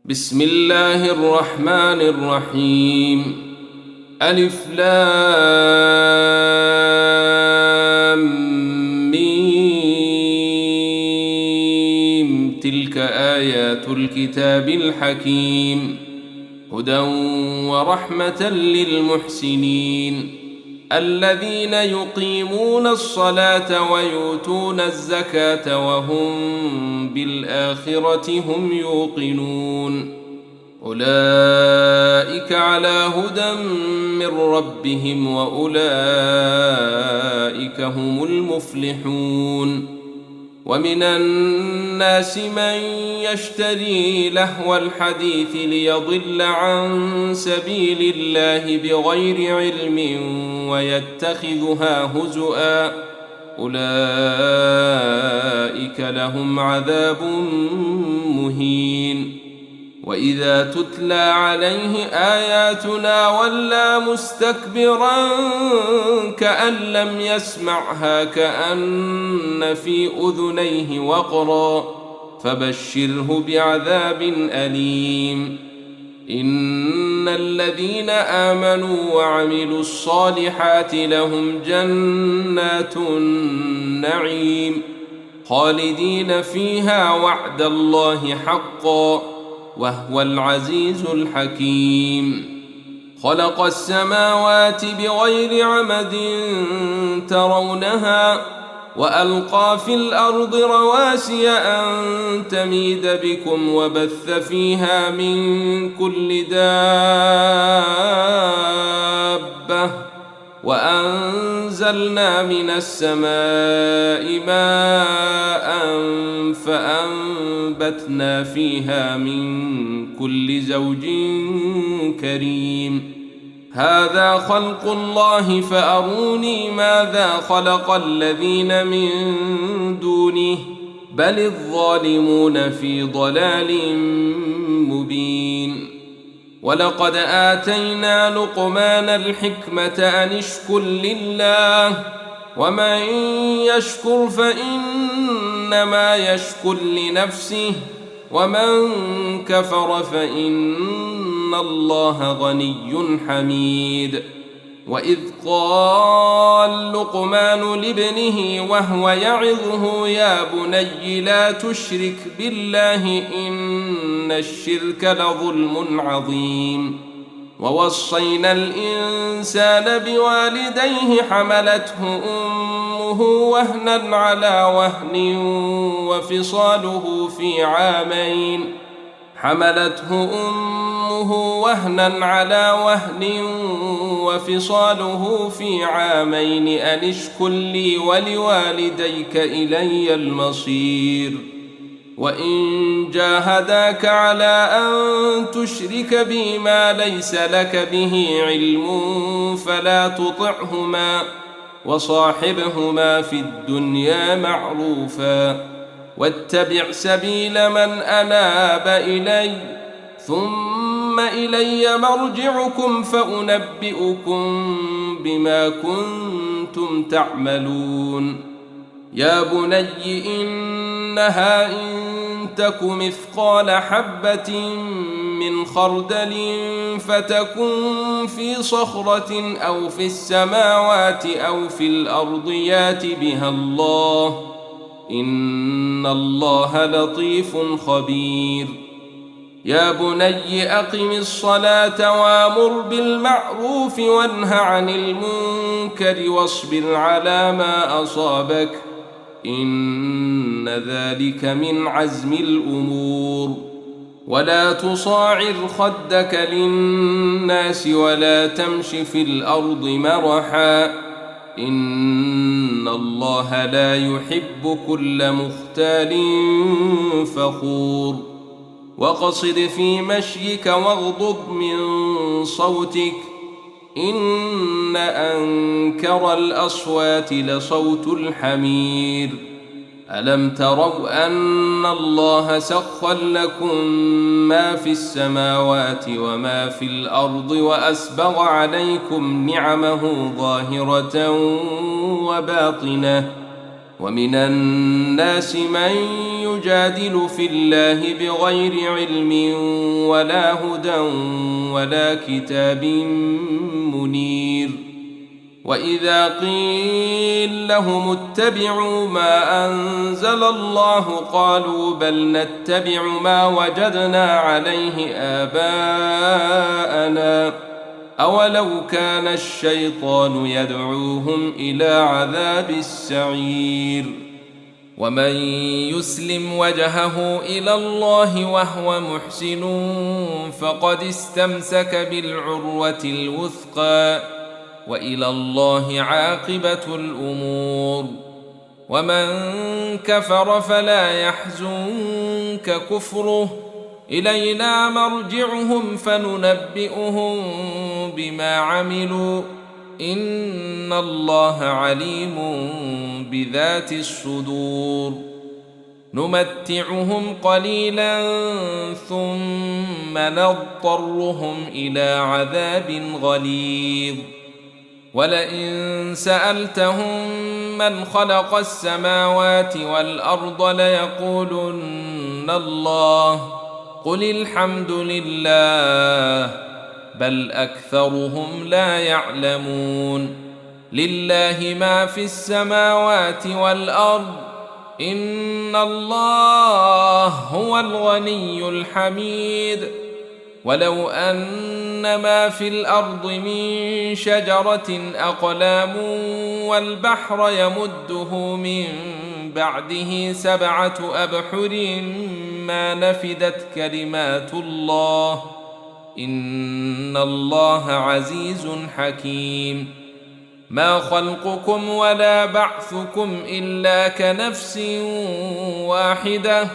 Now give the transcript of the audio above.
بسم الله الرحمن الرحيم. ألف لام ميم. تلك آيات الكتاب الحكيم، هدى ورحمة للمحسنين الذين يقيمون الصلاة ويؤتون الزكاة وهم بالآخرة هم يوقنون. أولئك على هدى من ربهم وأولئك هم المفلحون. ومن الناس من يشتري لهو الحديث ليضل عن سبيل الله بغير علم ويتخذها هزؤا، أولئك لهم عذاب مهين. وإذا تتلى عليه آياتنا ولى مستكبرا كأن لم يسمعها كأن في أذنيه وقرا، فبشره بعذاب أليم. إن الذين آمنوا وعملوا الصالحات لهم جنات النعيم خالدين فيها وعد الله حقا وهو العزيز الحكيم. خلق السماوات بغير عمد ترونها وألقى في الأرض رواسي أن تميد بكم وبث فيها من كل دابة وأنزلنا من السماء ماء فأنبتنا فيها من كل زوج كريم. هذا خلق الله فأروني ماذا خلق الذين من دونه بل الظالمون في ضلال مبين. ولقد آتينا لقمان الحكمة أن اشكر لله ومن يشكر فإنما يشكر لنفسه ومن كفر فإن الله غني حميد. وإذ قال لقمان لابنه وهو يعظه يا بني لا تشرك بالله إن الشرك لظلم عظيم. ووصينا الإنسان بوالديه حملته أمه وهنا على وهن وفصاله في عامين أن اشكر لي ولوالديك إلي المصير. وإن جاهداك على أن تشرك بي ما ليس لك به علم فلا تطعهما وصاحبهما في الدنيا معروفا واتبع سبيل من أناب إلي ثم إلي مرجعكم فأنبئكم بما كنتم تعملون. يا بني إنها إن تك مثقال حبة من خردل فتكن في صخرة أو في السماوات أو في الأرض يات بها الله إن الله لطيف خبير. يا بني أقم الصلاة وامر بالمعروف وانه عن المنكر واصبر على ما أصابك إن ذلك من عزم الأمور. ولا تصاعر خدك للناس ولا تمش في الأرض مرحا إن الله لا يحب كل مختال فخور. وقصد في مشيك واغضض من صوتك إن أنكر الأصوات لصوت الحمير. ألم تروا أن الله سخر لكم ما في السماوات وما في الأرض وأسبغ عليكم نعمه ظاهرة وباطنة ومن الناس من يجادل في الله بغير علم ولا هدى ولا كتاب منير. وإذا قيل لهم اتبعوا ما أنزل الله قالوا بل نتبع ما وجدنا عليه آباءنا أولو كان الشيطان يدعوهم إلى عذاب السعير. ومن يسلم وجهه إلى الله وهو محسن فقد استمسك بالعروة الوثقى وإلى الله عاقبة الأمور. ومن كفر فلا يحزنك كفره إلينا مرجعهم فننبئهم بما عملوا إن الله عليم بذات الصدور. نمتعهم قليلا ثم نضطرهم إلى عذاب غليظ. ولئن سألتهم من خلق السماوات والأرض ليقولن الله قل الحمد لله بل أكثرهم لا يعلمون. لله ما في السماوات والأرض إن الله هو الغني الحميد. ولو أن ما في الأرض من شجرة أقلام والبحر يمده من بعده 7 أبحر ما نفدت كلمات الله إن الله عزيز حكيم. ما خلقكم ولا بعثكم إلا كنفس واحدة